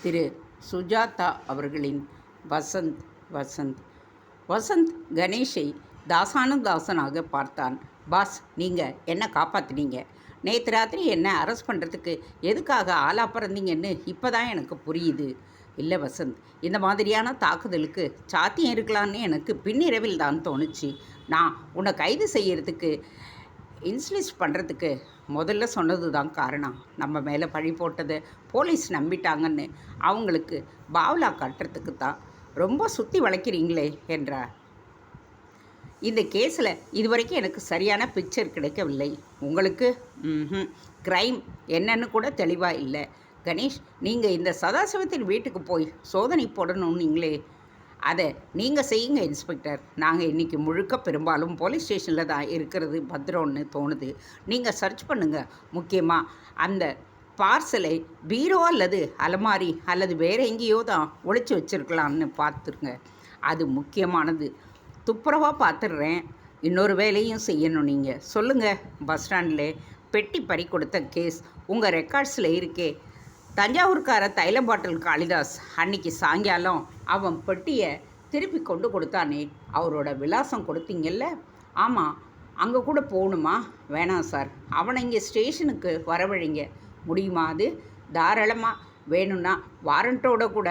திரு சுஜாதா அவர்களின் வசந்த் வசந்த் வசந்த் கணேஷை தாசானுதாசனாக பார்த்தான். பாஸ், நீங்கள் என்ன காப்பாற்றினீங்க. நேற்று ராத்திரி என்ன அரெஸ்ட் பண்ணுறதுக்கு எதுக்காக ஆளா பிறந்தீங்கன்னு இப்போ தான் எனக்கு புரியுது. இல்லை வசந்த், இந்த மாதிரியான தாக்குதலுக்கு சாத்தியம் இருக்கலான்னு எனக்கு பின்னிரவில் தான் தோணுச்சு. நான் உன்னை கைது செய்யறதுக்கு இன்ஸ்லிஸ்ட் பண்ணுறதுக்கு முதல்ல சொன்னது தான் காரணம். நம்ம மேலே பழி போட்டதை போலீஸ் நம்பிட்டாங்கன்னு அவங்களுக்கு பாவலா கட்டுறதுக்கு தான். ரொம்ப சுற்றி வளைக்கிறீங்களே என்றார். இந்த கேஸில் இதுவரைக்கும் எனக்கு சரியான பிக்சர் கிடைக்கவில்லை. உங்களுக்கு க்ரைம் என்னன்னு கூட தெளிவாக இல்லை. கணேஷ், நீங்கள் இந்த சதாசிவத்தின் வீட்டுக்கு போய் சோதனை போடணுன்னீங்களே, அதை நீங்கள் செய்யுங்க இன்ஸ்பெக்டர். நாங்கள் இன்றைக்கி முழுக்க பெரும்பாலும் போலீஸ் ஸ்டேஷனில் தான் இருக்கிறது பத்திரம்னு தோணுது. நீங்கள் சர்ச் பண்ணுங்கள். முக்கியமாக அந்த பார்சலை பீரோ அல்லது அலமாரி அல்லது வேறு எங்கேயோ தான் ஒழிச்சு வச்சுருக்கலான்னு பார்த்துருங்க. அது முக்கியமானது. துப்புரவாக பார்த்துடுறேன். இன்னொரு வேலையும் செய்யணும். நீங்கள் சொல்லுங்கள். பஸ் ஸ்டாண்டில் பெட்டி பறி கொடுத்த கேஸ் உங்கள் ரெக்கார்ட்ஸில் இருக்கே. தஞ்சாவூர்கார தைல பாட்டில் காளிதாஸ் அன்னைக்கு சாயங்காலம் அவன் பெட்டியை திருப்பி கொண்டு கொடுத்தானே, அவரோட விலாசம் கொடுத்தீங்கல்ல? ஆமாம். அங்கே கூட போகணுமா? வேணாம் சார், அவனை இங்கே ஸ்டேஷனுக்கு வரவழைங்க. முடியுமா? அது தாராளமாக. வேணும்னா வாரண்ட்டோட கூட.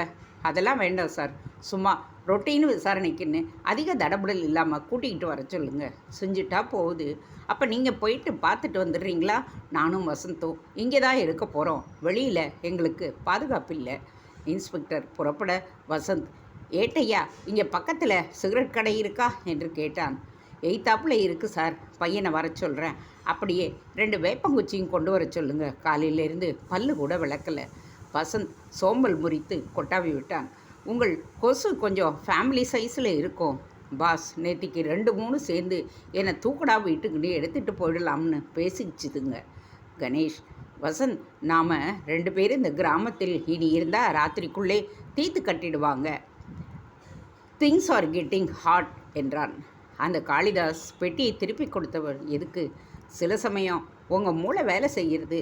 அதெல்லாம் வேண்டாம் சார். சும்மா ரொட்டீன் விசாரணைக்குன்னு அதிக தடபுடல் இல்லாமல் கூட்டிகிட்டு வர சொல்லுங்கள். செஞ்சுட்டா போகுது. அப்போ நீங்கள் போயிட்டு பார்த்துட்டு வந்துடுறீங்களா? நானும் வசந்தும் இங்கே தான் இருக்க போகிறோம். வெளியில் எங்களுக்கு பாதுகாப்பு இல்லை. இன்ஸ்பெக்டர் புறப்பட வசந்த், ஏட்டையா, இங்கே பக்கத்தில் சிகரெட் கடை இருக்கா என்று கேட்டான். எய்த்தாப்பில் இருக்குது சார், பையனை வர சொல்கிறேன். அப்படியே 2 வேப்பங்குச்சியும் கொண்டு வர சொல்லுங்கள். காலையிலேருந்து பல்லு கூட விளக்கலை. வசந்த் சோம்பல் முறித்து கொட்டாவி விட்டான். உங்கள் கொசு கொஞ்சம் ஃபேமிலி சைஸில் இருக்கும் பாஸ். நேற்றுக்கு 2-3 சேர்ந்து என்னை தூக்கடா வீட்டுக்குன்னு எடுத்துகிட்டு போயிடலாம்னு பேசிச்சுதுங்க. கணேஷ், வசந்த், நாம் 2 பேரும் இந்த கிராமத்தில் இனி இருந்தால் ராத்திரிக்குள்ளே தீத்து கட்டிடுவாங்க. திங்ஸ் ஆர் கெட்டிங் ஹாட் என்றான். அந்த காளிதாஸ் பெட்டியை திருப்பி கொடுத்தவர் எதுக்கு? சில சமயம் உங்கள் மூளை வேலை செய்கிறது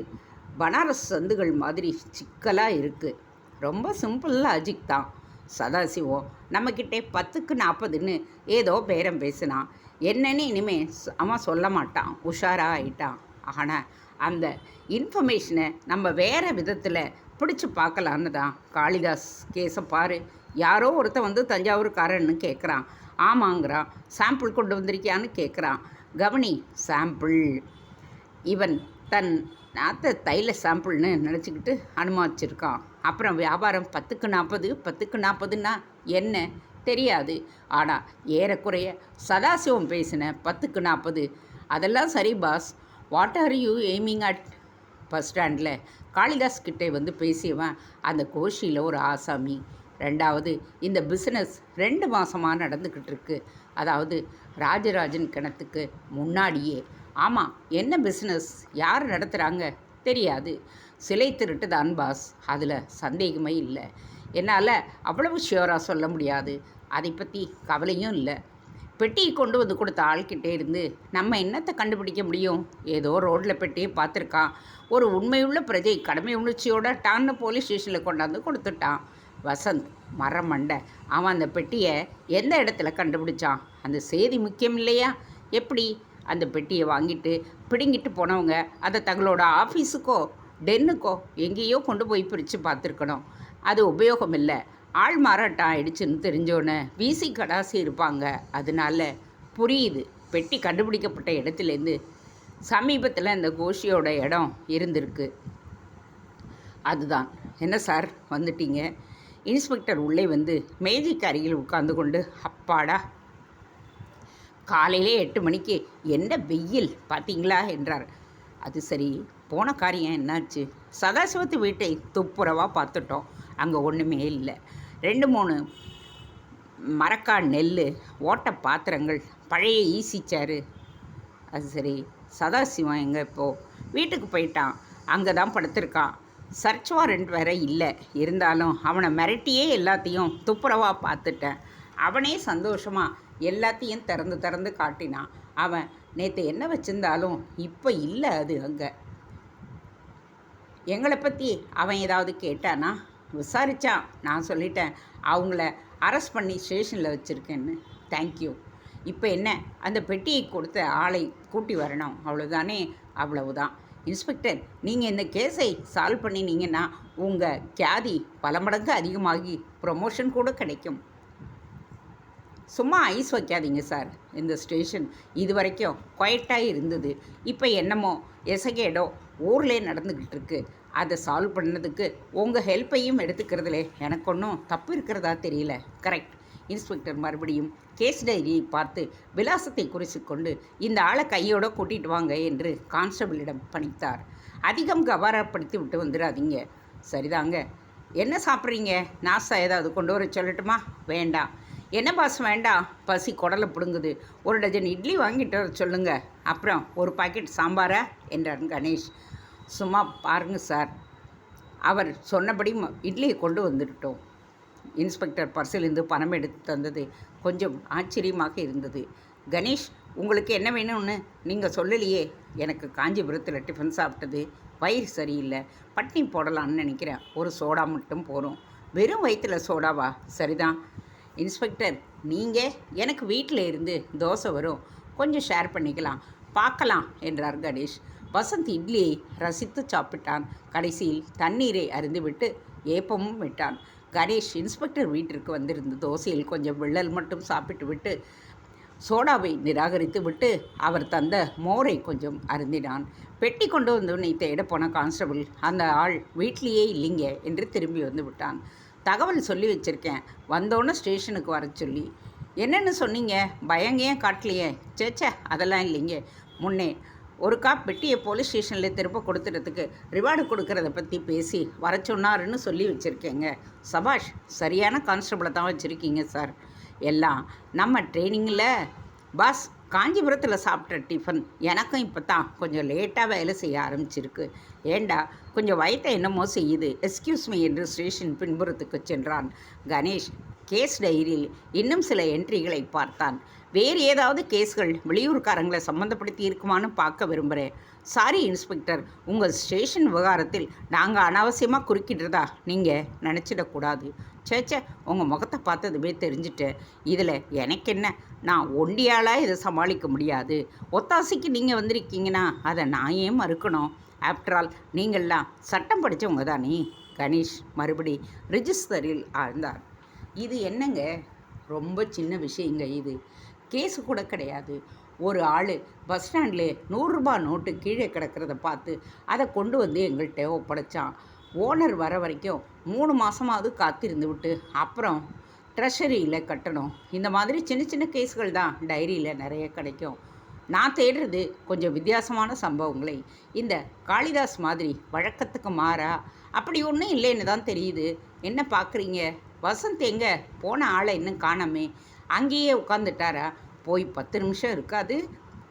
பனாரஸ் சந்துகள் மாதிரி சிக்கலாக இருக்குது. ரொம்ப சிம்பிள் லாஜிக் தான். சதாசிவம் நம்மக்கிட்டே 10க்கு 40ன்னு ஏதோ பேரம் பேசினான். என்னன்னு இனிமேல் அவன் சொல்ல மாட்டான். உஷாராக ஆயிட்டான். ஆனால் அந்த இன்ஃபர்மேஷனை நம்ம வேறு விதத்தில் பிடிச்சி பார்க்கலான்னு தான். காளிதாஸ் கேஸை பாரு. யாரோ ஒருத்தன் வந்து தஞ்சாவூர்காரன்னு கேட்குறான். ஆமாங்கிறான். சாம்பிள் கொண்டு வந்திருக்கியான்னு கேட்குறான். கவனி, சாம்பிள். இவன் தன் நாத்த தைல சாம்பிள்னு நினச்சிக்கிட்டு அனுமானிச்சிருக்கான். அப்புறம் வியாபாரம் 10க்கு 40ன்னா என்ன தெரியாது. ஆனால் ஏறக்குறைய சதாசிவம் பேசின 10க்கு 40. அதெல்லாம் சரி boss. What are you aiming at? Bus ஸ்டாண்டில் காளிதாஸ் கிட்டே வந்து பேசியவன் அந்த கோஷியில் ஒரு ஆசாமி. 2வது, இந்த பிஸ்னஸ் 2 மாதமாக நடந்துக்கிட்டு இருக்கு. அதாவது ராஜராஜன் கிணத்துக்கு முன்னாடியே. ஆமாம். என்ன பிஸ்னஸ், யார் நடத்துகிறாங்க தெரியாது. சிலை திருட்டு தான் பாஸ், அதில் சந்தேகமே இல்லை. என்னால் அவ்வளவு ஷியோராக சொல்ல முடியாது. அதை பற்றி கவலையும் இல்லை. பெட்டியை கொண்டு வந்து கொடுத்த ஆள்கிட்டே இருந்து நம்ம என்னத்தை கண்டுபிடிக்க முடியும்? ஏதோ ரோட்டில் பெட்டியை பார்த்துருக்கான். ஒரு உண்மையுள்ள பிரஜை கடமை உணர்ச்சியோட டான்னு போலீஸ் ஸ்டேஷனில் கொண்டாந்து கொடுத்துட்டான். வசந்த் மரமண்டை. அவன் அந்த பெட்டியை எந்த இடத்துல கண்டுபிடிச்சான்? அந்த செய்தி முக்கியம் இல்லையா? எப்படி? அந்த பெட்டியை வாங்கிட்டு பிடுங்கிட்டு போனவங்க அதை தங்களோட ஆஃபீஸுக்கோ டென்னுக்கோ எங்கேயோ கொண்டு போய் பிரித்து பார்த்துருக்கணும். அது உபயோகம் இல்லை. ஆள் மாறாட்டம் ஆயிடுச்சுன்னு தெரிஞ்சோன்னே வீசி கடாசி இருப்பாங்க. அதனால புரியுது. பெட்டி கண்டுபிடிக்கப்பட்ட இடத்துலேருந்து சமீபத்தில் இந்த கோஷியோட இடம் இருந்திருக்கு. அதுதான். என்ன சார் வந்துட்டீங்க? இன்ஸ்பெக்டர் உள்ளே வந்து மேஜைக்கு அருகில் உட்கார்ந்து கொண்டு, அப்பாடா, காலையிலே 8 மணிக்கு என்ன வெயில் பார்த்தீங்களா என்றார். அது சரி, போன காரியம் என்னாச்சு? சதாசிவத்து வீட்டை துப்புரவாக பார்த்துட்டோம். அங்கே ஒன்றுமே இல்லை. 2-3 மரக்கா நெல், ஓட்ட பாத்திரங்கள், பழைய ஈசிச்சாரு. அது சரி, சதாசிவம் எங்கே? இப்போது வீட்டுக்கு போயிட்டான். அங்கே தான் படுத்திருக்கான். சர்ச் வாரண்ட் வேறு இல்லை. இருந்தாலும் அவனை மிரட்டியே எல்லாத்தையும் துப்புரவாக பார்த்துட்டேன். அவனே சந்தோஷமாக எல்லாத்தையும் திறந்து காட்டினான். அவன் நேற்று என்ன வச்சுருந்தாலும் இப்போ இல்லை அது அங்கே. எங்களை பற்றி அவன் ஏதாவது கேட்டானா? விசாரித்தான். நான் சொல்லிட்டேன் அவங்கள அரெஸ்ட் பண்ணி ஸ்டேஷனில் வச்சுருக்கேன்னு. தேங்க்யூ. இப்போ என்ன, அந்த பெட்டியை கொடுத்த ஆளை கூட்டி வரணும், அவ்வளோதானே? அவ்வளவுதான். இன்ஸ்பெக்டர், நீங்கள் இந்த கேஸை சால்வ் பண்ணினீங்கன்னா உங்கள் கியாதி பல மடங்கு அதிகமாகி ப்ரொமோஷன் கூட கிடைக்கும். சும்மா ஐஸ் வைக்காதீங்க சார். இந்த ஸ்டேஷன் இது வரைக்கும் குவைட்டாக இருந்தது. இப்போ என்னமோ எசகேடோ ஊர்லேயே நடந்துக்கிட்டு இருக்கு. அதை சால்வ் பண்ணதுக்கு உங்கள் ஹெல்ப்பையும் எடுத்துக்கிறதுல எனக்கு ஒன்றும் தப்பு இருக்கிறதா தெரியல. கரெக்ட். இன்ஸ்பெக்டர் மறுபடியும் கேஸ் டைரியை பார்த்து விலாசத்தை குறித்து கொண்டு இந்த ஆளை கையோடு கூட்டிகிட்டு வாங்க என்று கான்ஸ்டபிளிடம் பணித்தார். அதிகம் கவரப்படுத்தி விட்டு வந்துடாதீங்க. சரிதாங்க. என்ன சாப்பிட்றீங்க? நாஸ்தா ஏதாவது கொண்டு வர சொல்லட்டுமா? வேண்டாம். என்ன பாஸ் வேண்டாம், பசி குடலை பிடுங்குது. ஒரு டஜன் இட்லி வாங்கிட்டு வர சொல்லுங்க. அப்புறம் ஒரு பாக்கெட் சாம்பாரா என்றார் கணேஷ். சும்மா பாருங்க சார், அவர் சொன்னபடி இட்லியை கொண்டு வந்துட்டோம். இன்ஸ்பெக்டர் பர்சிலிருந்து பணம் எடுத்து தந்தது கொஞ்சம் ஆச்சரியமாக இருந்தது. கணேஷ், உங்களுக்கு என்ன வேணும்னு நீங்கள் சொல்லலையே. எனக்கு காஞ்சிபுரத்தில் டிஃபன் சாப்பிட்டது வயிறு சரியில்லை, பட்னி போடலான்னு நினைக்கிறேன். ஒரு சோடா மட்டும் போகிறோம். வெறும் வயிற்றில் சோடாவா? சரிதான். இன்ஸ்பெக்டர், நீங்கள் எனக்கு வீட்டில் இருந்து தோசை வரும், கொஞ்சம் ஷேர் பண்ணிக்கலாம், பார்க்கலாம் என்றார் கணேஷ். வசந்த் இட்லியை ரசித்து சாப்பிட்டான். கடைசியில் தண்ணீரை அருந்துவிட்டு ஏப்பமும் விட்டான். கணேஷ் இன்ஸ்பெக்டர் வீட்டிற்கு வந்திருந்த தோசையில் கொஞ்சம் வெள்ளல் மட்டும் சாப்பிட்டு விட்டு சோடாவை நிராகரித்து விட்டு அவர் தந்த மோரை கொஞ்சம் அருந்தினான். பெட்டி கொண்டு வந்தவனை தேட போன கான்ஸ்டபிள் அந்த ஆள் வீட்லேயே இல்லைங்க என்று திரும்பி வந்து விட்டான். தகவல் சொல்லி வச்சுருக்கேன், வந்தோன்னே ஸ்டேஷனுக்கு வர சொல்லி. என்னென்னு சொன்னீங்க? பயங்க காட்டலையே? சேச்சே, அதெல்லாம் இல்லைங்க. முன்னே ஒரு காப் பெட்டியை போலீஸ் ஸ்டேஷனில் திரும்ப கொடுத்துறதுக்கு ரிவார்டு கொடுக்கறத பற்றி பேசி வர சொன்னாருன்னு சொல்லி வச்சுருக்கேங்க. சபாஷ், சரியான கான்ஸ்டபிளை தான் வச்சுருக்கீங்க சார். எல்லாம் நம்ம ட்ரைனிங்கில். பாஸ், காஞ்சிபுரத்தில் சாப்பிட்ற டிஃபன் எனக்கும் இப்போ தான் கொஞ்சம் லேட்டாக வேலை செய்ய ஆரம்பிச்சிருக்கு. ஏண்டா, கொஞ்சம் வயிற்றை என்னமோ செய்யுது. எஸ்கியூஸ் மீ என்று ஸ்டேஷன் பின்புறத்துக்கு சென்றான். கணேஷ் கேஸ் டைரியில் இன்னும் சில என்ட்ரிகளை பார்த்தான். வேறு ஏதாவது கேஸ்கள் வெளியூர்காரங்களை சம்மந்தப்படுத்தி இருக்குமான்னு பார்க்க விரும்புகிறேன். சாரி இன்ஸ்பெக்டர், உங்கள் ஸ்டேஷன் விவகாரத்தில் நாங்கள் அனாவசியமாக குறுக்கிடுறதா நீங்கள் நினச்சிடக்கூடாது. சேச்சே, உங்கள் முகத்தை பார்த்ததுமே தெரிஞ்சுட்டேன். இதில் எனக்கு என்ன, நான் ஒண்டியாலாக இதை சமாளிக்க முடியாது. ஒத்தாசைக்கு நீங்கள் வந்திருக்கீங்கன்னா அதை நான் ஏன் மறுக்கணும்? ஆஃப்டர் ஆல் நீங்கள்லாம் சட்டம் படித்தவங்க தானே. கணேஷ் மறுபடி ரிஜிஸ்டரில் ஆழ்ந்தார். இது என்னங்க, ரொம்ப சின்ன விஷயங்க. இது கேஸு கூட கிடையாது. ஒரு ஆள் பஸ் ஸ்டாண்டில் 100 ரூபா நோட்டு கீழே கிடக்கிறத பார்த்து அதை கொண்டு வந்து எங்கள்கிட்ட ஒப்படைச்சான். ஓனர் வர வரைக்கும் 3 மாதமாவது காத்திருந்து விட்டு அப்புறம் ட்ரெஷரியில் கட்டணும். இந்த மாதிரி சின்ன சின்ன கேஸ்கள் தான் டைரியில் நிறைய கிடைக்கும். நான் தேடுறது கொஞ்சம் வித்தியாசமான சம்பவங்களை. இந்த காளிதாஸ் மாதிரி வழக்கத்துக்கு மாறா அப்படி ஒன்றும் இல்லைன்னு தான் தெரியுது. என்ன பார்க்குறீங்க? வசந்த் எங்கே போன ஆளை இன்னும் காணாமே. அங்கேயே உட்காந்துட்டாரா? போய் 10 நிமிஷம் இருக்காது.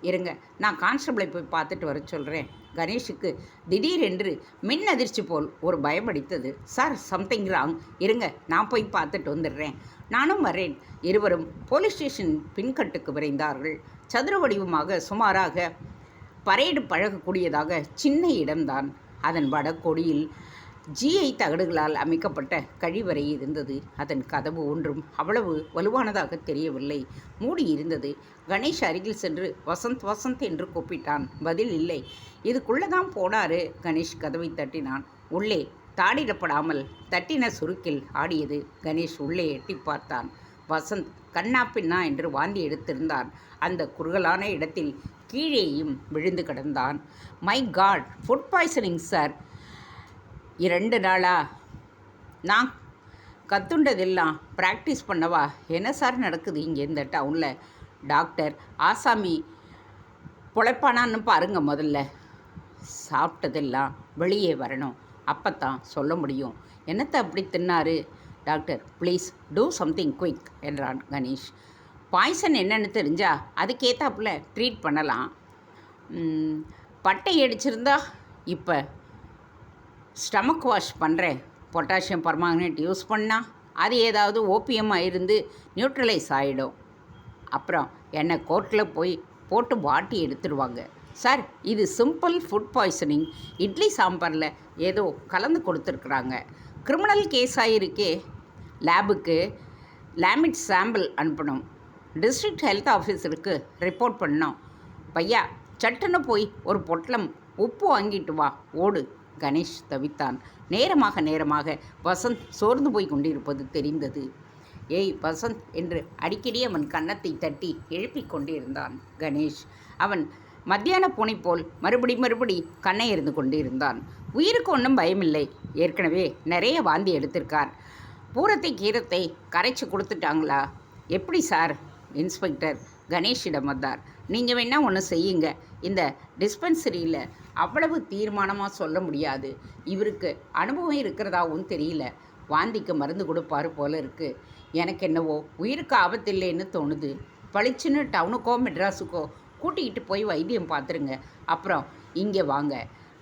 இருங்க, நான் கான்ஸ்டபிளை போய் பார்த்துட்டு வர சொல்கிறேன். கணேஷுக்கு திடீரென்று மின் அதிர்ச்சி போல் ஒரு பயமடித்தது. Sir, something wrong. இருங்க, நான் போய் பார்த்துட்டு வந்துடுறேன். நானும் வரேன். இருவரும் போலீஸ் ஸ்டேஷன் பின்கட்டுக்கு விரைந்தார்கள். சதுர வடிவமாக சுமாராக பரேடு பழகக்கூடியதாக சின்ன இடம்தான். அதன் வடகொடியில் ஜிஐ தகடுகளால் அமைக்கப்பட்ட கழிவறை இருந்தது. அதன் கதவு ஒன்றும் அவ்வளவு வலுவானதாக தெரியவில்லை, மூடி இருந்தது. கணேஷ் அருகில் சென்று வசந்த் வசந்த் என்று கூப்பிட்டான். பதில் இல்லை. இதுக்குள்ளே தான் போனாரு. கணேஷ் கதவை தட்டினான். உள்ளே தாடிடப்படாமல் தட்டின சுருக்கில் ஆடியது. கணேஷ் உள்ளே எட்டி பார்த்தான். வசந்த் கண்ணா பின்னா என்று வாந்தி எடுத்திருந்தான். அந்த குறுகலான இடத்தில் கீழேயும் விழுந்து கிடந்தான். My God, food poisoning sir. 2 நாளா நான் கத்துண்டதெல்லாம் ப்ராக்டிஸ் பண்ணவா? என்ன சார் நடக்குது இங்கே இந்த டவுனில்? டாக்டர், ஆசாமி பொழைப்பானான்னு பாருங்கள். முதல்ல சாப்பிட்டதெல்லாம் வெளியே வரணும், அப்போ தான் சொல்ல முடியும். என்னத்தை அப்படி தின்னாரு? Doctor, please do something quick என்றான் கணேஷ். பாய்சன் என்னென்னு தெரிஞ்சா அதுக்கேற்றாப்புல ட்ரீட் பண்ணலாம். பட்டை அடிச்சிருந்தா இப்போ ஸ்டமக் வாஷ் பண்ணுறேன். பொட்டாசியம் பர்மாங்கனேட் யூஸ் பண்ணால் அது ஏதாவது ஓபிஎம்மாக இருந்து நியூட்ரலைஸ் ஆகிடும். அப்புறம் என்னை கோர்ட்டில் போய் போட்டு வாட்டி எடுத்துடுவாங்க. சார், இது சிம்பிள் ஃபுட் பாய்சனிங். இட்லி சாம்பாரில் ஏதோ கலந்து கொடுத்துருக்குறாங்க. கிரிமினல் கேஸ் ஆகிருக்கே. லேபுக்கு லேமிட் சாம்பிள் அனுப்பணும். டிஸ்ட்ரிக்ட் ஹெல்த் ஆஃபீஸருக்கு ரிப்போர்ட் பண்ணோம். பையா, சட்டுன்னு போய் ஒரு பொட்டலம் உப்பு வாங்கிட்டு வா, ஓடு. கணேஷ் தவித்தான். நேரமாக வசந்த் சோர்ந்து போய் கொண்டிருப்பது தெரிந்தது. ஏய் வசந்த் என்று அடிக்கடி அவன் கன்னத்தை தட்டி எழுப்பிக் கொண்டிருந்தான் கணேஷ். அவன் மத்தியான பூனை போல் மறுபடி கண்ணை எறிந்து கொண்டிருந்தான். உயிருக்கு ஒன்றும் பயமில்லை. ஏற்கனவே நிறைய வாந்தி எடுத்திருக்கார். பூரத்தை கீரத்தை கரைச்சி கொடுத்துட்டாங்களா? எப்படி சார்? இன்ஸ்பெக்டர் கணேஷிடம் வந்தார். நீங்கள் வேணால் ஒன்று செய்யுங்க. இந்த டிஸ்பென்சரியில் அவ்வளவு தீர்மானமாக சொல்ல முடியாது. இவருக்கு அனுபவம் இருக்கிறதாவும் தெரியல. வாந்திக்கு மருந்து கொடுப்பாரு போல இருக்குது. எனக்கு என்னவோ உயிருக்கு ஆபத்தில்லைன்னு தோணுது. பளிச்சுன்னு டவுனுக்கோ மெட்ராஸுக்கோ கூட்டிக்கிட்டு போய் வைத்தியம் பார்த்துருங்க. அப்புறம் இங்கே வாங்க.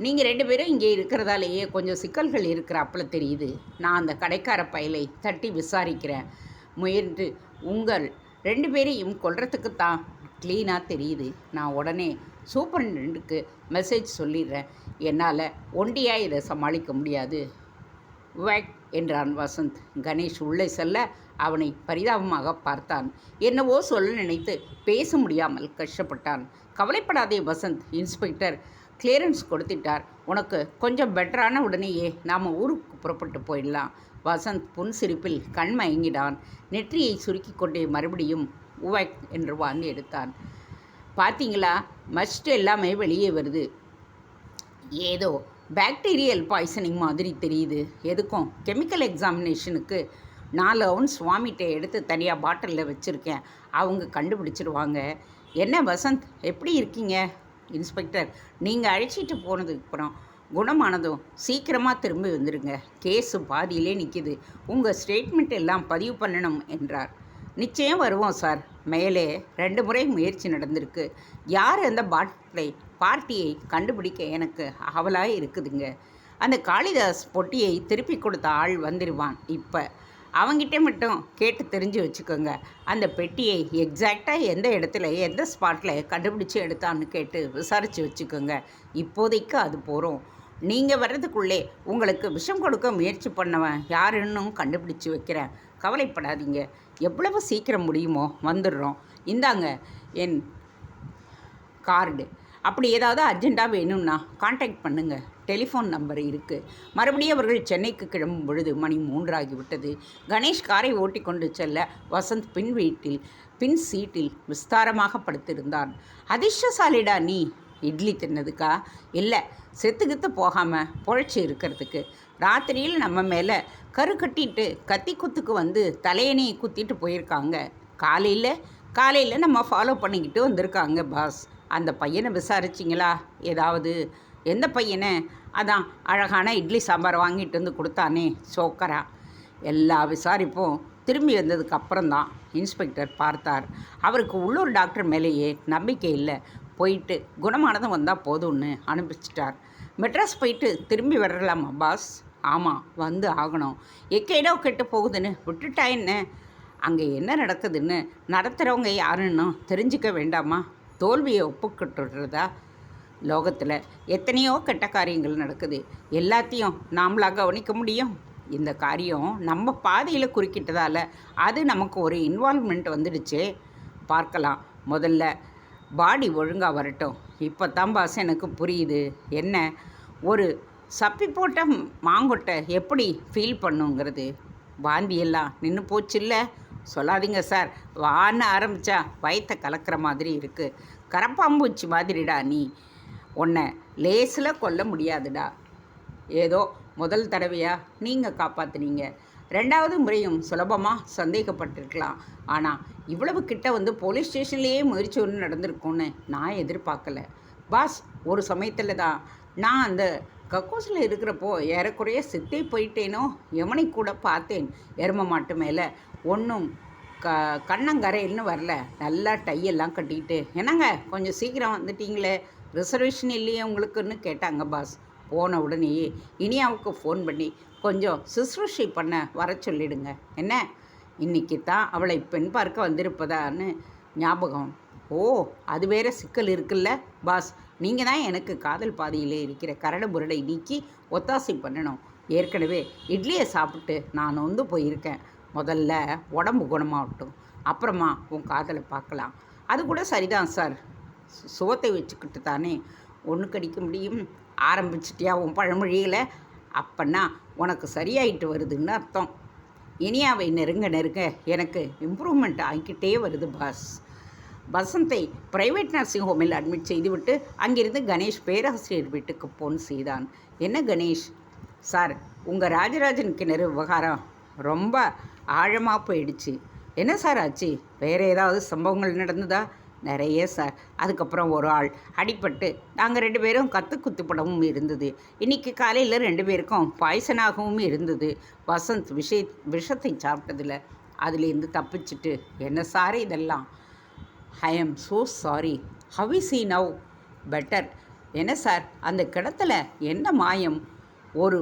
நீங்கள் 2 பேரும் இங்கே இருக்கிறதாலேயே கொஞ்சம் சிக்கல்கள் இருக்கிறாப்புல தெரியுது. நான் அந்த கடைக்கார பயலை தட்டி விசாரிக்கிறேன். முயன்று உங்கள் 2 பேரையும் கொல்றதுக்கு தான் க்ளீனாக தெரியுது. நான் உடனே சூப்பரண்டுக்கு மெசேஜ் சொல்லிடுறேன். என்னால் ஒண்டியாக இதை சமாளிக்க முடியாது. வேக் என்றான் வசந்த். கணேஷ் உள்ளே செல்ல அவனை பரிதாபமாக பார்த்தான். என்னவோ சொல்ல நினைத்து பேச முடியாமல் கஷ்டப்பட்டான். கவலைப்படாதே வசந்த், இன்ஸ்பெக்டர் கிளியரன்ஸ் கொடுத்துட்டார். உனக்கு கொஞ்சம் பெட்டரான உடனேயே நாம் ஊருக்கு புறப்பட்டு போயிடலாம். வசந்த் புன்சிரிப்பில் கண் மயங்கினான். நெற்றியை சுருக்கி கொண்டே மறுபடியும் உவக் என்று வாங்கி எடுத்தான். பார்த்தீங்களா, மஸ்ட் எல்லாமே வெளியே வருது. ஏதோ பாக்டீரியல் பாய்சனிங் மாதிரி தெரியுது. எதுக்கும் கெமிக்கல் எக்ஸாமினேஷனுக்கு 4 ounce வாமிட்டை எடுத்து தனியாக பாட்டிலில் வச்சுருக்கேன். அவங்க கண்டுபிடிச்சிடுவாங்க. என்ன வசந்த், எப்படி இருக்கீங்க? இன்ஸ்பெக்டர், நீங்கள் அழைச்சிட்டு போனதுக்கப்புறம் குணமானதும் சீக்கிரமாக திரும்பி வந்துடுங்க. கேஸு பாதியிலே நிற்கிது. உங்கள் ஸ்டேட்மெண்ட் எல்லாம் பதிவு பண்ணணும் என்றார். நிச்சயம் வருவோம் சார். மேலே 2 முறை முயற்சி நடந்திருக்கு. யார் அந்த பார்ட்டியை கண்டுபிடிக்க எனக்கு அவலாக இருக்குதுங்க. அந்த காளிதாஸ் பொட்டியை திருப்பி கொடுத்த ஆள் வந்துடுவான். இப்போ அவங்கிட்ட மட்டும் கேட்டு தெரிஞ்சு வச்சுக்கோங்க. அந்த பெட்டியை எக்ஸாக்டாக எந்த இடத்துல எந்த ஸ்பாட்டில் கண்டுபிடிச்சி எடுத்தான்னு கேட்டு விசாரித்து வச்சுக்கோங்க. இப்போதைக்கு அது போகிறோம். நீங்கள் வர்றதுக்குள்ளே உங்களுக்கு விஷம் கொடுக்க முயற்சி பண்ணவன் யாருன்னு கண்டுபிடிச்சி வைக்கிறேன். கவலைப்படாதீங்க. எவ்வளவு சீக்கிரம் முடியுமோ வந்துடுறோம். இந்தாங்க என் கார்டு. அப்படி ஏதாவது அர்ஜெண்ட்டாக வேணும்னா கான்டாக்ட் பண்ணுங்கள். டெலிஃபோன் நம்பர் இருக்குது. மறுபடியும் அவர்கள் சென்னைக்கு கிளம்பும் பொழுது மணி 3 ஆகிவிட்டது. கணேஷ் காரை ஓட்டி கொண்டு செல்ல வசந்த் பின் சீட்டில் விஸ்தாரமாக படுத்திருந்தான். அதிர்ஷ்டசாலிடா நீ. இட்லி தின்னதுக்கா? இல்லை, செத்துக்கித்து போகாமல் பொழைச்சி இருக்கிறதுக்கு. ராத்திரியில் நம்ம மேலே கரு கட்டிட்டு கத்தி குத்துக்கு வந்து தலையணையை குத்திட்டு போயிருக்காங்க. காலையில் நம்ம ஃபாலோ பண்ணிக்கிட்டு வந்திருக்காங்க பாஸ். அந்த பையனை விசாரிச்சிங்களா ஏதாவது? எந்த பையனை? அதான் அழகான இட்லி சாம்பார் வாங்கிட்டு வந்து கொடுத்தானே, சோக்கரா. எல்லா விசாரிப்பும் திரும்பி வந்ததுக்கு அப்புறம்தான் இன்ஸ்பெக்டர் பார்த்தார். அவருக்கு உள்ளூர் டாக்டர் மேலேயே நம்பிக்கை இல்லை. போயிட்டு குணமானதும் வந்தால் போதும்னு அனுப்பிச்சிட்டார். மெட்ராஸ் போயிட்டு திரும்பி வரலாமா பாஸ்? ஆமாம், வந்து ஆகணும். எக்கேடோ கெட்டு போகுதுன்னு விட்டுட்டா என்ன? அங்கே என்ன நடக்குதுன்னு நடத்துகிறவங்க யாருன்னு தெரிஞ்சிக்க வேண்டாமா? தோல்வியை ஒப்புக்கிட்டுறதா? லோகத்தில் எத்தனையோ கெட்ட காரியங்கள் நடக்குது. எல்லாத்தையும் நாமளாக கவனிக்க முடியும்? இந்த காரியம் நம்ம பாதையில் குறுக்கிட்டதால் அது நமக்கு ஒரு இன்வால்வ்மெண்ட் வந்துடுச்சே. பார்க்கலாம். முதல்ல பாடி ஒழுங்காக வரட்டும். இப்போ தான் பாஸ் எனக்கு புரியுது. என்ன, ஒரு சப்பி போட்ட மாங்கொட்டை எப்படி ஃபீல் பண்ணுங்கிறது. வாந்தியெல்லாம் நின்று போச்சுல்ல? சொல்லாதீங்க சார். வான்னு ஆரம்பித்தா வயத்தை கலக்கிற மாதிரி இருக்குது. கரப்பாம்பூச்சி மாதிரிடா நீ. உன்னை லேசில் கொல்ல முடியாதுடா. ஏதோ முதல் தடவையாக நீங்கள் காப்பாற்றுனீங்க. 2வது முறையும் சுலபமாக சந்தேகப்பட்டிருக்கலாம். ஆனால் இவ்வளவு கிட்ட வந்து போலீஸ் ஸ்டேஷன்லேயே முயற்சி ஒன்று நடந்திருக்கும்னு நான் எதிர்பார்க்கல பாஸ். ஒரு சமயத்தில் தான் நான் அந்த கக்கூஸில் இருக்கிறப்போ ஏறக்குறைய செத்தே போயிட்டேனோ. யமனை கூட பார்த்தேன். எரும மாட்டு மேலே ஒன்றும் கண்ணங்கரையில்னு வரல. நல்லா டையெல்லாம் கட்டிக்கிட்டு, என்னங்க கொஞ்சம் சீக்கிரம் வந்துட்டீங்களே, ரிசர்வேஷன் இல்லையே உங்களுக்குன்னு கேட்டாங்க பாஸ். போன உடனேயே இனியாவுக்கு ஃபோன் பண்ணி கொஞ்சம் சுசுரூஷை பண்ண வர சொல்லிடுங்க. என்ன, இன்றைக்கி தான் அவளை பெண் பார்க்க வந்திருப்பதான்னு ஞாபகம். ஓ, அது வேறு சிக்கல் இருக்குல்ல பாஸ். நீங்கள் தான் எனக்கு காதல் பாதையிலே இருக்கிற கரடு புரடை நீக்கி ஒத்தாசை பண்ணணும். ஏற்கனவே இட்லியை சாப்பிட்டு நான் நொந்து போயிருக்கேன். முதல்ல உடம்பு குணமாகட்டும், அப்புறமா உன் காதலை பார்க்கலாம். அது கூட சரிதான் சார். சுகத்தை வச்சுக்கிட்டு தானே ஒன்று கடிக்க முடியும். ஆரம்பிச்சிட்டியா உன் பழமொழிகளை? அப்பன்னா உனக்கு சரியாயிட்டு வருதுன்னு அர்த்தம். இனியாவை நெருங்க நெருங்க எனக்கு இம்ப்ரூவ்மெண்ட் ஆகிக்கிட்டே வருது பாஸ். வசந்தை பிரைவேட் நர்சிங் ஹோமில் அட்மிட் செய்துவிட்டு அங்கிருந்து கணேஷ் பேராசிரியர் வீட்டுக்கு போன் செய்தான். என்ன கணேஷ் சார், உங்கள் ராஜராஜன் கிணறு விவகாரம் ரொம்ப ஆழமாக போயிடுச்சு. என்ன சார் ஆச்சு? வேறு ஏதாவது சம்பவங்கள் நடந்ததா? நிறைய சார். அதுக்கப்புறம் ஒரு ஆள் அடிபட்டு நாங்கள் 2 பேரும் குத்துப்படவும் இருந்தது. இன்றைக்கி காலையில் 2 பேருக்கும் பாய்சனாகவும் இருந்தது. வசந்த் விஷத்தை சாப்பிட்டதில் அதுலேருந்து தப்பிச்சிட்டு. என்ன சார் இதெல்லாம்? ஐ am so sorry. How is he now? Better. என்ன சார், அந்த கிணத்துல என்ன மாயம்? ஒரு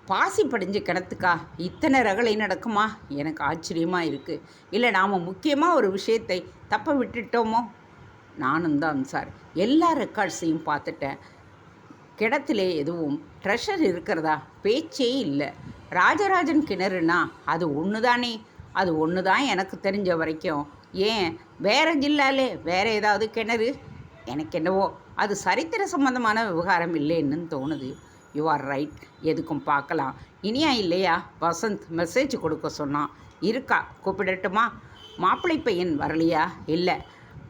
பாசி படிஞ்ச கிணத்துக்கா இத்தனை ரகளை நடக்குமா? எனக்கு ஆச்சரியமாக இருக்குது. இல்லை நாம் முக்கியமாக ஒரு விஷயத்தை தப்ப விட்டுட்டோமோ? நானும் தான் சார். எல்லா ரெக்கார்ட்ஸையும் பார்த்துட்டேன். கிணத்துல எதுவும் ட்ரெஷர் இருக்கிறதா பேச்சே இல்லை. ராஜராஜன் கிணறுனா அது ஒன்று தானே? அது ஒன்று தான் எனக்கு தெரிஞ்ச வரைக்கும். ஏன் வேறு ஜில்லாலே வேறு ஏதாவது கிணறு? எனக்கு என்னவோ அது சரித்திர சம்பந்தமான விவகாரம் இல்லைன்னு தோணுது. You are right. எதுக்கும் பார்க்கலாம். இனியா இல்லையா? வசந்த் மெசேஜ் கொடுக்க சொன்னான். இருக்கா, கூப்பிடட்டுமா? மாப்பிள்ளை பையன் வரலையா? இல்லை,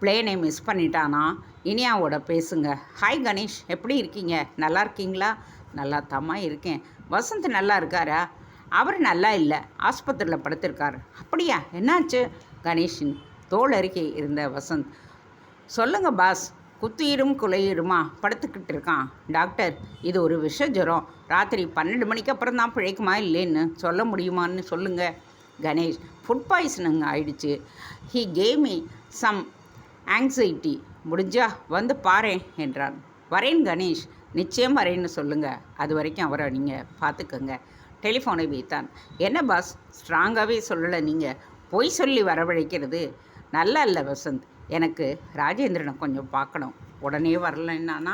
பிளேனை மிஸ் பண்ணிட்டானா? இனியாவோட பேசுங்க. ஹாய் கணேஷ், எப்படி இருக்கீங்க? நல்லா இருக்கீங்களா? நல்லா தாம்மா இருக்கேன். வசந்த் நல்லா இருக்காரா? அவர் நல்லா இல்லை, ஆஸ்பத்திரியில் படுத்திருக்கார். அப்படியா, என்னாச்சு? கணேஷின் தோள் அருகே இருந்த வசந்த். சொல்லுங்க பாஸ். குத்துயிரும் குலையுருமா படுத்துக்கிட்டு இருக்கான். டாக்டர், இது ஒரு விஷ ஜுரம். ராத்திரி 12 மணிக்கு அப்புறம் தான் பிழைக்குமா இல்லைன்னு சொல்ல முடியுமான்னு சொல்லுங்கள். கணேஷ், ஃபுட் பாய்சனிங் ஆயிடுச்சு. He gave me some anxiety. முடிஞ்சா வந்து பாரேன் என்றான். வரேன் கணேஷ், நிச்சயம் வரேன்னு சொல்லுங்கள். அது வரைக்கும் அவரை நீங்கள் பார்த்துக்கோங்க. டெலிஃபோனை வைத்தான். என்ன பாஸ், ஸ்ட்ராங்காகவே சொல்லலை நீங்கள்? பொய் சொல்லி வரவழைக்கிறது நல்லா இல்லை வசந்த். எனக்கு ராஜேந்திரனை கொஞ்சம் பார்க்கணும். உடனே வரலைன்னா?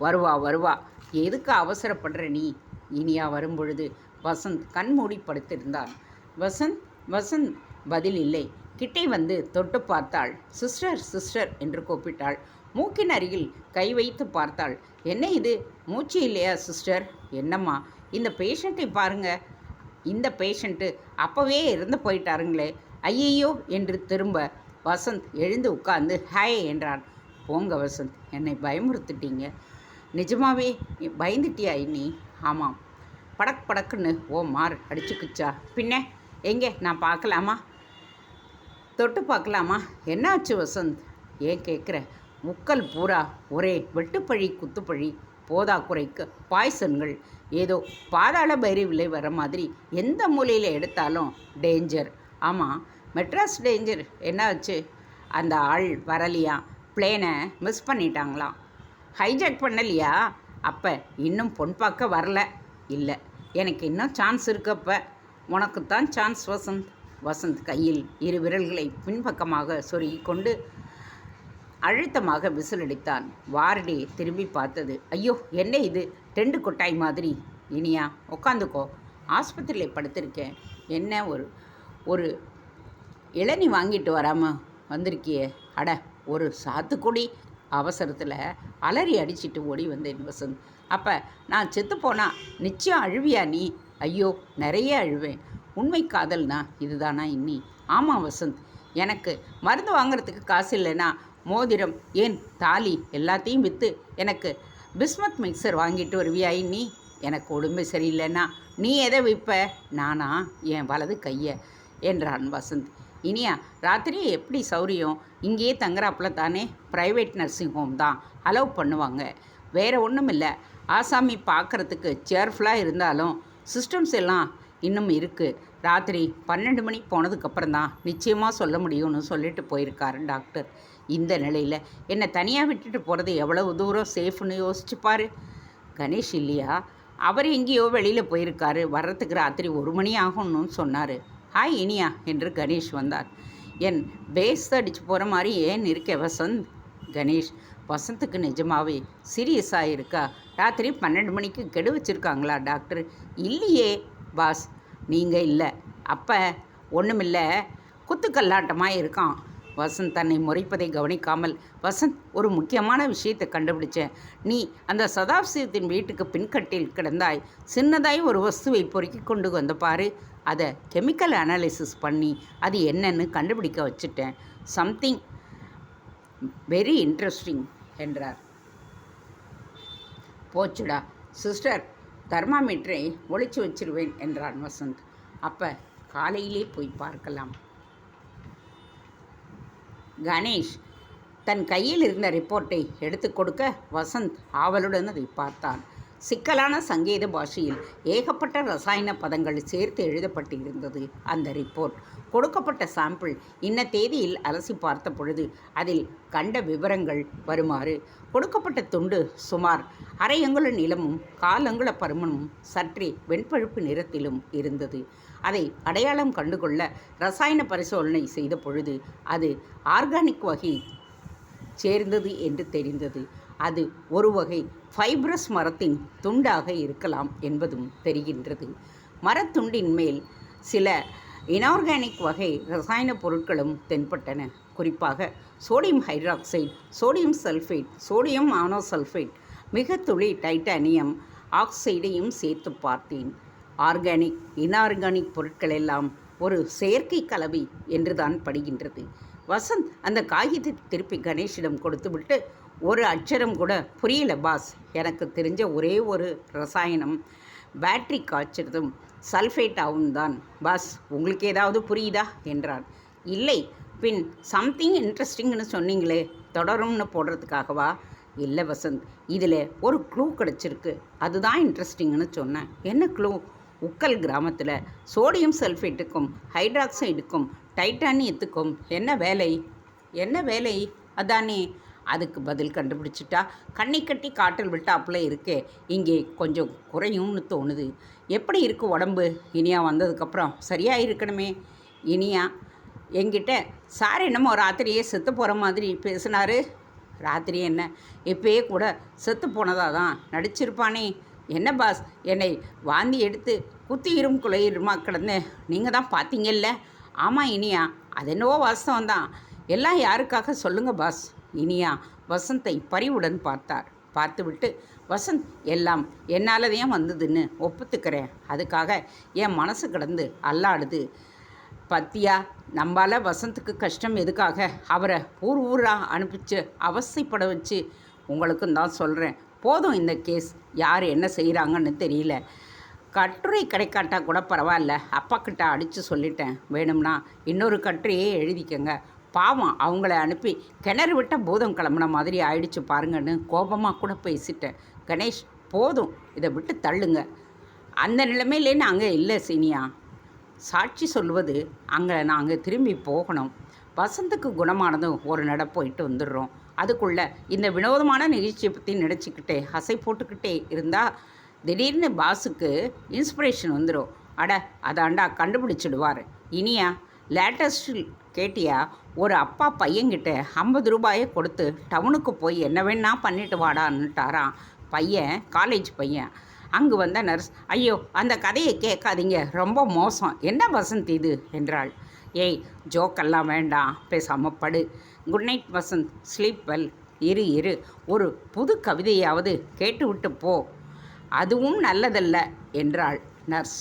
வருவா. எதுக்கு அவசரப்படுற நீ? இனியா வரும்பொழுது வசந்த் கண்மூடி படுத்திருந்தான். வசந்த் பதில் இல்லை. கிட்டே வந்து தொட்டு பார்த்தாள். சிஸ்டர் என்று கூப்பிட்டாள். மூக்கின் அருகில் கை வைத்து பார்த்தாள். என்ன இது, மூச்சு இல்லையா சிஸ்டர்? என்னம்மா, இந்த பேஷண்ட்டை பாருங்க. இந்த பேஷண்ட்டு அப்போவே இறந்து போயிட்டாருங்களே. ஐயையோ என்று திரும்ப வசந்த் எழுந்து உட்கார்ந்து ஹாய் என்றான். போங்க வசந்த், என்னை பயமுறுத்திட்டீங்க. நிஜமாவே பயந்துட்டியா நீ? ஆமாம். படக்குன்னு ஓ மார் அடிச்சுக்குச்சா? பின்ன எங்கே நான் பார்க்கலாமா? தொட்டு பார்க்கலாமா? என்னாச்சு வசந்த்? ஏன் கேட்குற? முக்கல் பூரா ஒரே வெட்டுப்பழி குத்துப்பழி. போதா குறைக்கு பாய்சன்கள். ஏதோ பாதாள பைரவிலை வர மாதிரி எந்த மூலையில் எடுத்தாலும் டேஞ்சர். ஆமாம், மெட்ராஸ் டேஞ்சர். என்னாச்சு? அந்த ஆள் வரலையா? பிளேனை மிஸ் பண்ணிட்டாங்களாம். ஹைஜாக் பண்ணலையா? அப்போ இன்னும் பொன் பார்க்க வரல. இல்லை, எனக்கு இன்னும் சான்ஸ் இருக்கப்போ. உனக்குத்தான் சான்ஸ் வசந்த் கையில் 2 விரல்களை பின்பக்கமாக சொருகி கொண்டு அழுத்தமாக விசிலடித்தான். வார்டே திரும்பி பார்த்தது. ஐயோ, என்ன இது, டெண்டு கொட்டாய் மாதிரி. இனியா உட்காந்துக்கோ, ஆஸ்பத்திரியில் படுத்திருக்கேன். என்ன ஒரு இளநி வாங்கிட்டு வராமல் வந்திருக்கியே? அட, ஒரு சாத்துக்குடி. அவசரத்தில் அலறி அடிச்சிட்டு ஓடி வந்தேன் வசந்த். அப்போ நான் செத்துப்போனா நிச்சயம் அழுவியா நீ? ஐயோ, நிறைய அழுவேன். உண்மை காதல்னா இதுதானா இன்னி? ஆமாம் வசந்த், எனக்கு மருந்து வாங்கிறதுக்கு காசு இல்லைன்னா மோதிரம், ஏன் தாலி எல்லாத்தையும் விற்று எனக்கு பிஸ்மத் மிக்சர் வாங்கிட்டு வருவியா இன்னி? எனக்கு உடம்பு சரியில்லைன்னா நீ எதை விற்ப? நானா? என் வலது கையை என்றான் வசந்த். இனியா ராத்திரி எப்படி சௌரியம்? இங்கேயே தங்குறாப்புல தானே? ப்ரைவேட் நர்சிங் ஹோம் தான், அலோவ் பண்ணுவாங்க. வேறு ஒன்றும் இல்லை. ஆசாமி பார்க்குறதுக்கு சேர்ஃபுல்லாக இருந்தாலும் சிஸ்டம்ஸ் எல்லாம் இன்னும் இருக்குது. ராத்திரி 12 மணிக்கு போனதுக்கப்புறம் தான் நிச்சயமாக சொல்ல முடியும்னு சொல்லிட்டு போயிருக்காரு டாக்டர். இந்த நிலையில் என்னை தனியாக விட்டுட்டு போகிறது எவ்வளவு தூரம் சேஃப்னு யோசிச்சுப்பார். கணேஷ் இல்லையா? அவர் எங்கேயோ வெளியில் போயிருக்காரு. வர்றதுக்கு ராத்திரி 1 மணி ஆகும்னு சொன்னார். ஹாய் இனியா என்று கணேஷ் வந்தார். என் பேஸ் அடித்து போகிற மாதிரி ஏன் இருக்க வசந்த்? கணேஷ், வசந்துக்கு நிஜமாவே சீரியஸாக இருக்கா? ராத்திரி 12 மணிக்கு கெடு வச்சுருக்காங்களா டாக்டர்? இல்லையே பாஸ். நீங்கள் இல்லை. அப்போ ஒன்றுமில்ல, குத்துக்கல்லாட்டமாக இருக்கான். வசந்த் தன்னை முறைப்பதை கவனிக்காமல், வசந்த், ஒரு முக்கியமான விஷயத்தை கண்டுபிடிச்சேன். நீ அந்த சதாசிவத்தின் வீட்டுக்கு பின்கட்டில் கிடந்தாய். சின்னதாய் ஒரு வஸ்துவை பொறுக்கி கொண்டு வந்த பாரு. அதை கெமிக்கல் அனாலிசிஸ் பண்ணி அது என்னன்னு கண்டுபிடிக்க வச்சுட்டேன். சம்திங் வெரி இன்ட்ரெஸ்டிங் என்றார். போச்சுடா சிஸ்டர், தெர்மாமீட்டரை ஒளிச்சு வச்சிருவேன் என்றான் வசந்த். அப்போ காலையிலே போய் பார்க்கலாம். கணேஷ் தன் கையில் இருந்த ரிப்போர்ட்டை எடுத்து கொடுக்க வசந்த் ஆவலுடன் அதை பார்த்தான். சிக்கலான சங்கீத பாஷையில் ஏகப்பட்ட ரசாயன பதங்கள் சேர்த்து எழுதப்பட்டிருந்தது அந்த ரிப்போர்ட். கொடுக்கப்பட்ட சாம்பிள் இன்ன தேதியில் அலசி பார்த்த பொழுது அதில் கண்ட விவரங்கள் வருமாறு: கொடுக்கப்பட்ட துண்டு சுமார் 1/2 அங்குல நீளமும் 1/4 அங்குல பருமனும் சற்றே வெண்பழுப்பு நிறத்திலும் இருந்தது. அதை அடையாளம் கண்டுகொள்ள ரசாயன பரிசோதனை செய்த பொழுது அது ஆர்கானிக் வகை சேர்ந்தது என்று தெரிந்தது. அது ஒரு வகை ஃபைப்ரஸ் மரத்தின் துண்டாக இருக்கலாம் என்பதும் தெரிகின்றது. மரத்துண்டின் மேல் சில இனார்கானிக் வகை ரசாயன பொருட்களும் தென்பட்டன. குறிப்பாக sodium hydroxide, sodium sulphate, sodium monosulphate, மிக துளி டைட்டானியம் ஆக்சைடையும் சேர்த்து பார்த்தேன். ஆர்கானிக் இன்ஆர்கானிக் பொருட்கள் எல்லாம் ஒரு செயற்கை கலவை என்றுதான் படுகின்றது. வசந்த் அந்த காகிதத்தை திருப்பி கணேஷிடம் கொடுத்துவிட்டு, ஒரு அட்சரம் கூட புரியல பாஸ். எனக்கு தெரிஞ்ச ஒரே ஒரு ரசாயனம் பேட்டரி காய்ச்சதும் சல்ஃபேட்டாகவும் தான் பாஸ். உங்களுக்கு ஏதாவது புரியுதா என்றான். இல்லை, பின் சம்திங் இன்ட்ரெஸ்டிங்னு சொன்னீங்களே, தொடரும்னு போடுறதுக்காகவா? இல்லை வசந்த், இதில் ஒரு க்ளூ கிடச்சிருக்கு, அதுதான் இன்ட்ரெஸ்டிங்னு சொன்னேன். என்ன க்ளூ? உக்கல் கிராமத்தில் சோடியம் சல்ஃபேட்டுக்கும் ஹைட்ராக்சைடுக்கும் டைட்டானியத்துக்கும் என்ன வேலை? என்ன வேலை? அதானே. அதுக்கு பதில் கண்டுபிடிச்சிட்டா கண்ணை கட்டி காட்டில் விட்டாப்புல இருக்கே, இங்கே கொஞ்சம் குறையும்னு தோணுது. எப்படி இருக்குது உடம்பு? இனியா வந்ததுக்கப்புறம் சரியாக இருக்கணுமே. இனியா என்கிட்ட சார் என்னமோ ராத்திரியே செத்து போகிற மாதிரி பேசினார். ராத்திரி என்ன, இப்பயே கூட செத்து போனதாக தான் நடிச்சிருப்பானே. என்ன பாஸ், என்னை வாந்தி எடுத்து குத்தியிரும் குலையிருமா கிடந்து நீங்கள் தான் பார்த்தீங்கல்ல? ஆமாம் இனியா, அது என்னவோ வாஸ்தவந்தான். எல்லாம் யாருக்காக சொல்லுங்கள் பாஸ். இனியா வசந்தை பரிவுடன் பார்த்தார். பார்த்துவிட்டு, வசந்த், எல்லாம் என்னால் தான் வந்ததுன்னு ஒப்புத்துக்கிறேன். அதுக்காக என் மனசு கிடந்து அல்லாடுது. பத்தியா, நம்பால் வசந்துக்கு கஷ்டம் எதுக்காக அவரை ஊராக அனுப்பிச்சு அவஸ்தைப்பட வச்சு? உங்களுக்கும் தான் சொல்கிறேன், போதும் இந்த கேஸ். யார் என்ன செய்கிறாங்கன்னு தெரியல. கட்டுரை கிடைக்காட்டா கூட பரவாயில்ல, அப்பா கிட்ட அடித்து சொல்லிட்டேன். வேணும்னா இன்னொரு கட்டுரையே எழுதிக்கங்க. பாவம், அவங்கள அனுப்பி கிணறு விட்ட பூதம் கிளம்புன மாதிரி ஆயிடுச்சு பாருங்கன்னு கோபமாக கூட பேசிட்டேன். கணேஷ், போதும், இதை விட்டு தள்ளுங்க. அந்த நிலைமையிலே நாங்கள் இல்லை சீனியா. சாட்சி சொல்வது அங்கே நாங்கள் திரும்பி போகணும். வசந்துக்கு குணமானதும் ஒரு நட போயிட்டு வந்துடுறோம். அதுக்குள்ளே இந்த வினோதமான நிகழ்ச்சியை பற்றி நினச்சிக்கிட்டே அசை போட்டுக்கிட்டே இருந்தால் திடீர்னு பாஸுக்கு இன்ஸ்பிரேஷன் வந்துடும். அட, அதாண்டா கண்டுபிடிச்சிடுவார். இனியா, லேட்டஸ்ட் கேட்டியா? ஒரு அப்பா பையன்கிட்ட 50 ரூபாயை கொடுத்து டவுனுக்கு போய் என்ன வேணா பண்ணிட்டு வாடான்னுட்டாரான். பையன் காலேஜ் பையன். அங்கு வந்த நர்ஸ், ஐயோ அந்த கதையை கேட்காதீங்க, ரொம்ப மோசம். என்ன வசந்த் இது என்றாள். ஏய், ஜோக்கெல்லாம் வேண்டாம், பேசாமல் படு. Good night Vasanth, sleep well. இரு, ஒரு புது கவிதையாவது கேட்டுவிட்டு போ, அதுவும் நல்லதல்ல என்றாள் நர்ஸ்.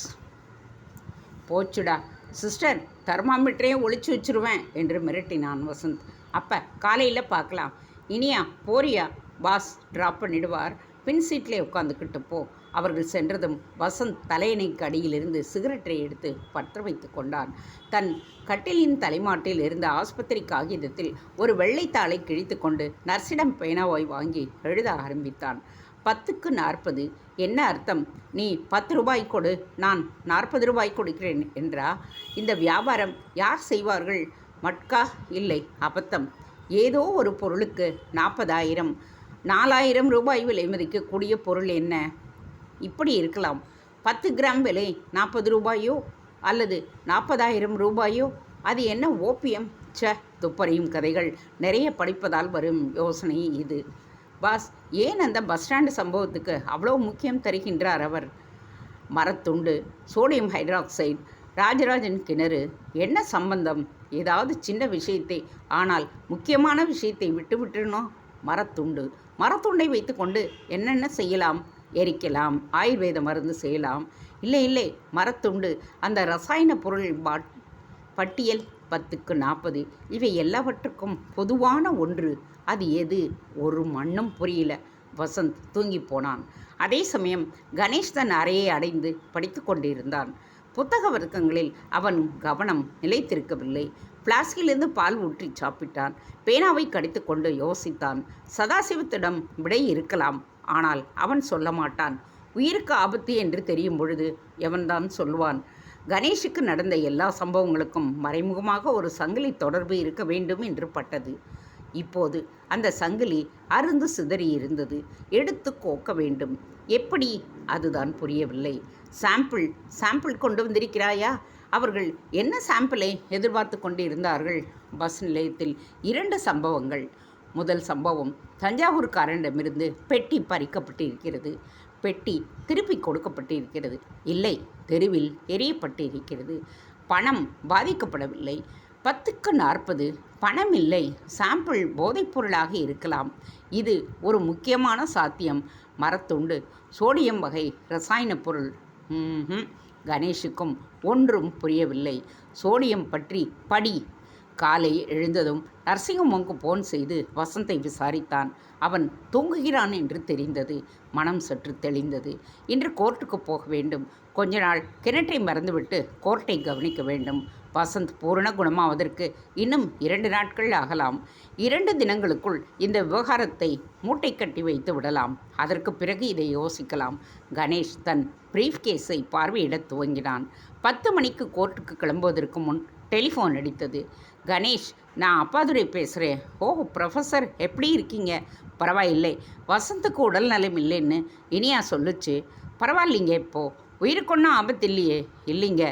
போச்சுடா சிஸ்டர், தெர்மாமீட்டரையும் ஒளிச்சு வச்சுருவேன் என்று மிரட்டினான் வசந்த். அப்போ காலையில் பார்க்கலாம். இனியா போறியா? பாஸ் ட்ராப் பண்ணிடுவார், பின் சீட்டிலே உட்காந்துக்கிட்டு போ. அவர்கள் சென்றதும் வசந்த் தலையணைக்கு அடியிலிருந்து சிகரெட்டை எடுத்து பற்ற வைத்து கொண்டான். தன் கட்டிலின் தலைமாட்டில் இருந்த ஆஸ்பத்திரி காகிதத்தில் ஒரு வெள்ளைத்தாளை கிழித்து கொண்டு நர்ஸிடம் பேனாவை வாங்கி எழுத ஆரம்பித்தான். 10க்கு 40 என்ன அர்த்தம்? நீ 10 ரூபாய் கொடு, நான் 40 ரூபாய் கொடுக்கிறேன் என்றா? இந்த வியாபாரம் யார் செய்வார்கள்? மட்கா இல்லை, அபத்தம். ஏதோ ஒரு பொருளுக்கு 40,000 4,000 ரூபாய் விலை மதிக்கக்கூடிய பொருள் என்ன இப்படி இருக்கலாம்? 10 கிராம் விலை 40 ரூபாயோ அல்லது 40,000 ரூபாயோ? அது என்ன ஓபியம்? துப்பறியும் கதைகள் நிறைய படிப்பதால் வரும் யோசனை இது. பாஸ், ஏன் அந்த பஸ் ஸ்டாண்டு சம்பவத்துக்கு அவ்வளோ முக்கியம் தருகின்றார் அவர்? மரத்துண்டு, சோடியம் ஹைட்ராக்சைடு, ராஜராஜன் கிணறு, என்ன சம்பந்தம்? ஏதாவது சின்ன விஷயத்தை, ஆனால் முக்கியமான விஷயத்தை விட்டு விட்டுனோம். மரத்துண்டை வைத்துக்கொண்டு என்னென்ன செய்யலாம்? எரிக்கலாம், ஆயுர்வேத மருந்து செய்யலாம். இல்லை இல்லை, மரத்துண்டு, அந்த ரசாயன பொருள் பட்டியல் 10க்கு 40, இவை எல்லாவற்றுக்கும் பொதுவான ஒன்று. அது எது? ஒரு மண்ணும் புரியல. வசந்த் தூங்கி போனான். அதே சமயம் கணேஷ் தன் அறையை அடைந்து படித்து கொண்டிருந்தான். புத்தக வர்க்கங்களில் அவன் கவனம் நிலைத்திருக்கவில்லை. பிளாஸ்கிலிருந்து பால் ஊற்றி சாப்பிட்டான். பேனாவை கடித்து கொண்டு யோசித்தான். சதாசிவத்திடம் விடை இருக்கலாம், ஆனால் அவன் சொல்ல மாட்டான். உயிருக்கு ஆபத்து என்று தெரியும் பொழுது எவன்தான் சொல்வான்? கணேஷுக்கு நடந்த எல்லா சம்பவங்களுக்கும் மறைமுகமாக ஒரு சங்கிலி தொடர்பு இருக்க வேண்டும் என்று பட்டது. இப்போது அந்த சங்கிலி அருந்து சிதறி இருந்தது. எடுத்து கோக்க வேண்டும். எப்படி? அதுதான் புரியவில்லை. சாம்பிள் கொண்டு வந்திருக்கிறாயா? அவர்கள் என்ன சாம்பிளை எதிர்பார்த்து கொண்டு இருந்தார்கள்? பஸ் நிலையத்தில் 2 சம்பவங்கள். முதல் சம்பவம், தஞ்சாவூர்காரனிடமிருந்து பெட்டி பறிக்கப்பட்டிருக்கிறது. பெட்டி திருப்பி கொடுக்கப்பட்டிருக்கிறது. இல்லை, தெருவில் எரியப்பட்டிருக்கிறது. பணம் பாதிக்கப்படவில்லை. 10க்கு 40, பணம் இல்லை. சாம்பிள் போதைப்பொருளாக இருக்கலாம். இது ஒரு முக்கியமான சாத்தியம். மரத்துண்டு, சோடியம் வகை ரசாயன பொருள். கணேஷுக்கும் ஒன்றும் புரியவில்லை. சோடியம் பற்றி படி. காலை எழுந்ததும் நரசிங்கம்மாவுக்கு போன் செய்து வசந்தை விசாரித்தான். அவன் தூங்குகிறான் என்று தெரிந்தது. மனம் சற்று தெளிந்தது. இன்று கோர்ட்டுக்கு போக வேண்டும். கொஞ்ச நாள் கிணற்றை மறந்துவிட்டு கோர்ட்டை கவனிக்க வேண்டும். வசந்த் பூரண குணமாவதற்கு இன்னும் 2 நாட்கள் ஆகலாம். 2 தினங்களுக்குள் இந்த விவகாரத்தை மூட்டை கட்டி வைத்து விடலாம். அதற்கு பிறகு இதை யோசிக்கலாம். கணேஷ் தன் பிரீஃப் கேஸை பார்வையிடத் துவங்கினான். 10 மணிக்கு கோர்ட்டுக்கு கிளம்புவதற்கு முன் டெலிஃபோன் அடித்தது. கணேஷ், நான் அப்பாதுரை பேசுகிறேன். ஓ ப்ரொஃபஸர், எப்படி இருக்கீங்க? பரவாயில்லை. வசந்துக்கு உடல் நலம் இல்லைன்னு இனியா சொல்லுச்சு. பரவாயில்லைங்க, இப்போது உயிருக்கொன்னும் ஆபத்து இல்லையே? இல்லைங்க.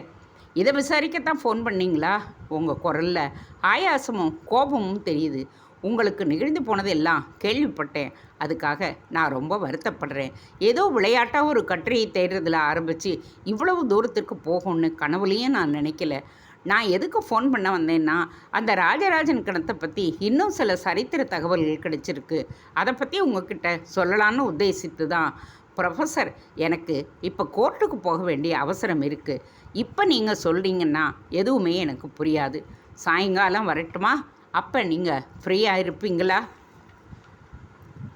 இதை விசாரிக்கத்தான் ஃபோன் பண்ணிங்களா? உங்கள் குரலில் ஆயாசமும் கோபமும் தெரியுது. உங்களுக்கு நிகழ்ந்து போனதெல்லாம் கேள்விப்பட்டேன். அதுக்காக நான் ரொம்ப வருத்தப்படுறேன். ஏதோ விளையாட்டாக ஒரு கட்டுரையை தேடுறதில் ஆரம்பித்து இவ்வளவு தூரத்துக்கு போகும்னு கனவுலையும் நான் நினைக்கல. நான் எதுக்கு ஃபோன் பண்ண வந்தேன்னா, அந்த ராஜராஜன் கிணத்தை பற்றி இன்னும் சில சரித்திர தகவல்கள் கிடைச்சிருக்கு. அதை பற்றி உங்ககிட்ட சொல்லலான்னு உத்தேசித்து தான். ப்ரொஃபஸர், எனக்கு இப்போ கோர்ட்டுக்கு போக வேண்டிய அவசரம் இருக்குது. இப்போ நீங்கள் சொல்கிறீங்கன்னா எதுவுமே எனக்கு புரியாது. சாயங்காலம் வரட்டுமா? அப்போ நீங்கள் ஃப்ரீயாக இருப்பீங்களா?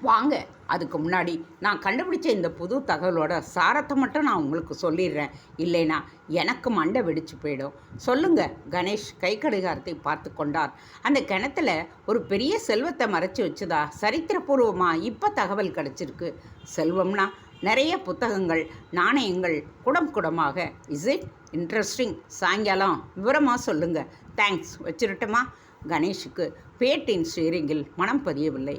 வாங்க. அதுக்கு முன்னாடி நான் கண்டுபிடிச்ச இந்த புது தகவலோட சாரத்தை மட்டும் நான் உங்களுக்கு சொல்லிடுறேன். இல்லைனா எனக்கு மண்டை வெடிச்சு போயிடும். சொல்லுங்க. கணேஷ் கை கடிகாரத்தை பார்த்து கொண்டார். அந்த கிணத்துல ஒரு பெரிய செல்வத்தை மறைச்சி வச்சுதா சரித்திரபூர்வமாக இப்போ தகவல் கிடச்சிருக்கு. செல்வம்னா நிறைய புத்தகங்கள், நாணயங்கள், குடமாக. Is it interesting? சாயங்காலம் விவரமாக சொல்லுங்கள். தேங்க்ஸ். வச்சிருட்டுமா? கணேஷுக்கு பேட்டின் ஸ்டீரிங்கில் மனம் பதியவில்லை.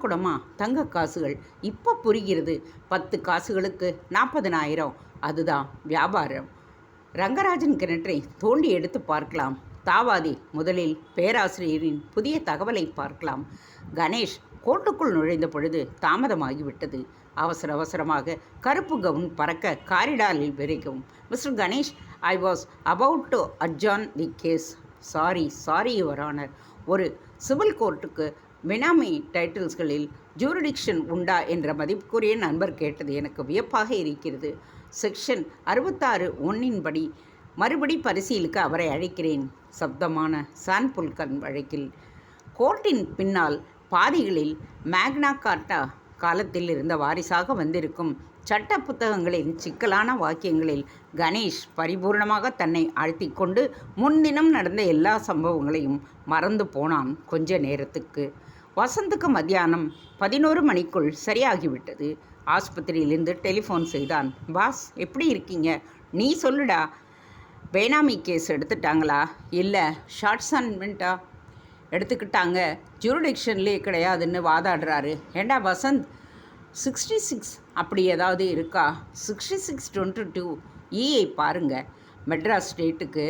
குடமாக தங்க காசுகள். இப்போ புரிகிறது. 10 காசுகளுக்கு 40,000. அதுதான் வியாபாரம். ரங்கராஜன் கிணற்றை தோண்டி எடுத்து பார்க்கலாம். தாவாதி, முதலில் பேராசிரியரின் புதிய தகவலை பார்க்கலாம். கணேஷ் கோர்ட்டுக்குள் நுழைந்த பொழுது தாமதமாகிவிட்டது. அவசரமாக கருப்பு கவுன் பறக்க காரிடாரில் விரைக்கும். Mister Ganesh, I was about to adjourn the case. Sorry your honour. ஒரு சிவில் கோர்ட்டுக்கு பினாமி டைட்டில்ஸ்களில் ஜூரிடிக்ஷன் உண்டா என்ற மதிப்புக்குரிய நண்பர் கேட்டது எனக்கு வியப்பாக இருக்கிறது. செக்ஷன் 66(1) படி மறுபடி பரிசீலிக்க அவரை அழைக்கிறேன். சப்தமான சான் புல்கன் வழக்கில் கோர்ட்டின் பின்னால் பாதிகளில் மேக்னா கார்ட்டா காலத்தில் இருந்த வாரிசாக வந்திருக்கும் சட்ட புத்தகங்களின் சிக்கலான வாக்கியங்களில் கணேஷ் பரிபூர்ணமாக தன்னை அழுத்தி கொண்டு முன்தினம் நடந்த எல்லா சம்பவங்களையும் மறந்து போனான். கொஞ்ச நேரத்துக்கு. வசந்துக்கு மத்தியானம் 11 மணிக்குள் சரியாகிவிட்டது. ஆஸ்பத்திரியிலிருந்து டெலிஃபோன் செய்தான். பாஸ், எப்படி இருக்கீங்க? நீ சொல்லுடா. பேனாமி கேஸ் எடுத்துட்டாங்களா? இல்லை, ஷார்ட்ஸ் அன்மெண்ட்டா எடுத்துக்கிட்டாங்க. ஜூரிடிக்ஷன்லேயே கிடையாதுன்னு வாதாடுறாரு. ஏண்டா வசந்த், 66 அப்படி ஏதாவது இருக்கா? 66(22) பாருங்கள். மெட்ராஸ் ஸ்டேட்டுக்கு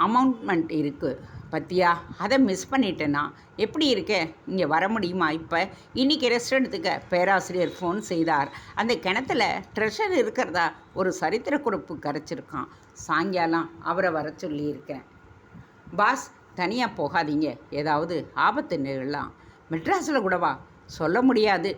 அமௌண்ட்மெண்ட் இருக்குது பத்தியா, அதை மிஸ் பண்ணிட்டேன்னா எப்படி இருக்க, இங்கே வர முடியுமா? இப்போ இன்றைக்கி ரெஸ்ட் எடுத்துக்க. பேராசிரியர் ஃபோன் செய்தார். அந்த கிணத்துல ட்ரெஷர் இருக்கிறதா ஒரு சரித்திர குறிப்பு கரைச்சிருக்கான். சாயங்காலம் அவரை வர சொல்லியிருக்கேன். பாஸ், தனியாக போகாதீங்க, ஏதாவது ஆபத்து நிகழலாம். மெட்ராஸில் கூடவா? சொல்ல முடியாது,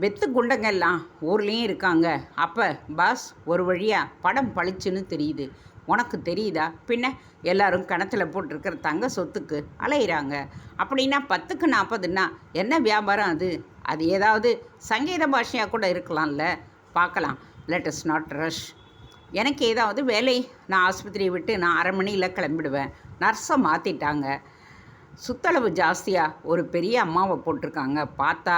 வெத்து குண்டங்கெல்லாம் ஊர்லேயும் இருக்காங்க. அப்போ பாஸ், ஒரு வழியாக படம் பளிச்சுன்னு தெரியுது. உனக்கு தெரியுதா? பின்ன எல்லாரும் கிணத்துல போட்டிருக்கிற தங்க சொத்துக்கு அலையிறாங்க. அப்படின்னா 10க்கு 40ன்னா என்ன வியாபாரம் அது? அது ஏதாவது சங்கீத பாஷையாக கூட இருக்கலாம்ல. பார்க்கலாம். Let us not rush. எனக்கு ஏதாவது வேலை. நான் ஆஸ்பத்திரியை விட்டு நான் 1/2 மணியில் கிளம்பிடுவேன். நர்ஸை மாற்றிட்டாங்க. சுத்தளவு ஜாஸ்தியாக ஒரு பெரிய அம்மாவை போட்டிருக்காங்க. பார்த்தா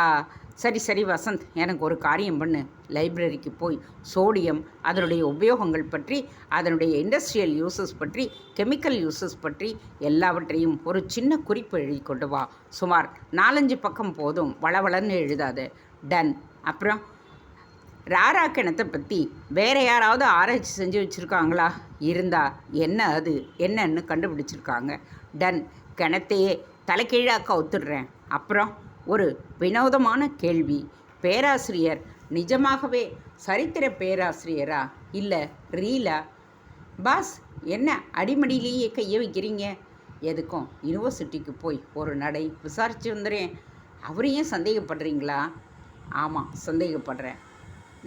சரி சரி வசந்த், எனக்கு ஒரு காரியம் பண்ணு. லைப்ரரிக்கு போய் சோடியம், அதனுடைய உபயோகங்கள் பற்றி, அதனுடைய இண்டஸ்ட்ரியல் யூசஸ் பற்றி, கெமிக்கல் யூசஸ் பற்றி எல்லாவற்றையும் ஒரு சின்ன குறிப்பு எழுதி கொண்டு வா. சுமார் 4-5 பக்கம் போதும், வளவளன்னு எழுதாது. டன். அப்புறம் ராரா கிணத்தை பற்றி வேறு யாராவது ஆராய்ச்சி செஞ்சு வச்சுருக்காங்களா? இருந்தா என்ன அது என்னன்னு கண்டுபிடிச்சிருக்காங்க. டன். கிணத்தையே தலைகீழாக்க ஒத்துடுறேன். அப்புறம் ஒரு வினோதமான கேள்வி. பேராசிரியர் நிஜமாகவே சரித்திர பேராசிரியரா இல்லை ரீலா? பாஸ், என்ன அடிமடியிலேயே கையை வைக்கிறீங்க? எதுக்கும் யூனிவர்சிட்டிக்கு போய் ஒரு நடை விசாரித்து வந்துடுறேன். அவரையும் சந்தேகப்படுறீங்களா? ஆமாம், சந்தேகப்படுறேன்.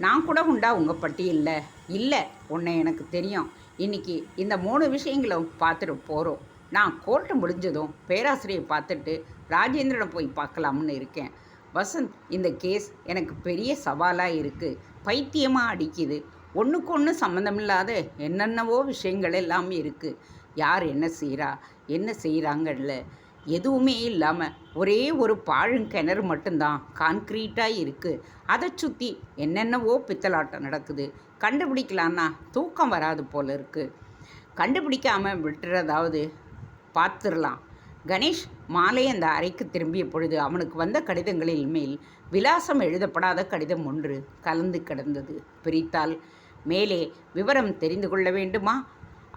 நான் கூட உண்டா உங்கள் பட்டியலில்? இல்லை, உன்னை எனக்கு தெரியும். இன்றைக்கி இந்த 3 விஷயங்களும் பார்த்துட்டு போகிறோம். நான் கோர்ட்டு முடிஞ்சதும் பேராசிரியை பார்த்துட்டு ராஜேந்திரனை போய் பார்க்கலாம்னு இருக்கேன். வசந்த், இந்த கேஸ் எனக்கு பெரிய சவாலாக இருக்குது. பைத்தியமாக அடிக்குது. ஒன்றுக்கு ஒன்று சம்மந்தமில்லாத என்னென்னவோ விஷயங்கள் எல்லாம் இருக்குது. யார் என்ன செய்கிறா, என்ன செய்கிறாங்கல்ல எதுவுமே இல்லாமல் ஒரே ஒரு பாழுங்கிணறு மட்டும்தான் கான்க்ரீட்டாக இருக்குது. அதை சுற்றி என்னென்னவோ பித்தலாட்டம் நடக்குது. கண்டுபிடிக்கலான்னா தூக்கம் வராது போல இருக்குது. கண்டுபிடிக்காமல் விட்டுறதாவது பார்த்துடலாம். கணேஷ் மாலை அந்த அறைக்கு திரும்பிய பொழுது அவனுக்கு வந்த கடிதங்களில் மேல் விலாசம் எழுதப்படாத கடிதம் ஒன்று கலந்து கிடந்தது. பிரித்தால் மேலே விவரம் தெரிந்து கொள்ள வேண்டுமா,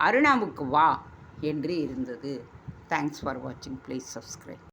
அருணாவுக்கு வா என்று இருந்தது. தேங்க்ஸ் ஃபார் வாட்சிங். Please subscribe.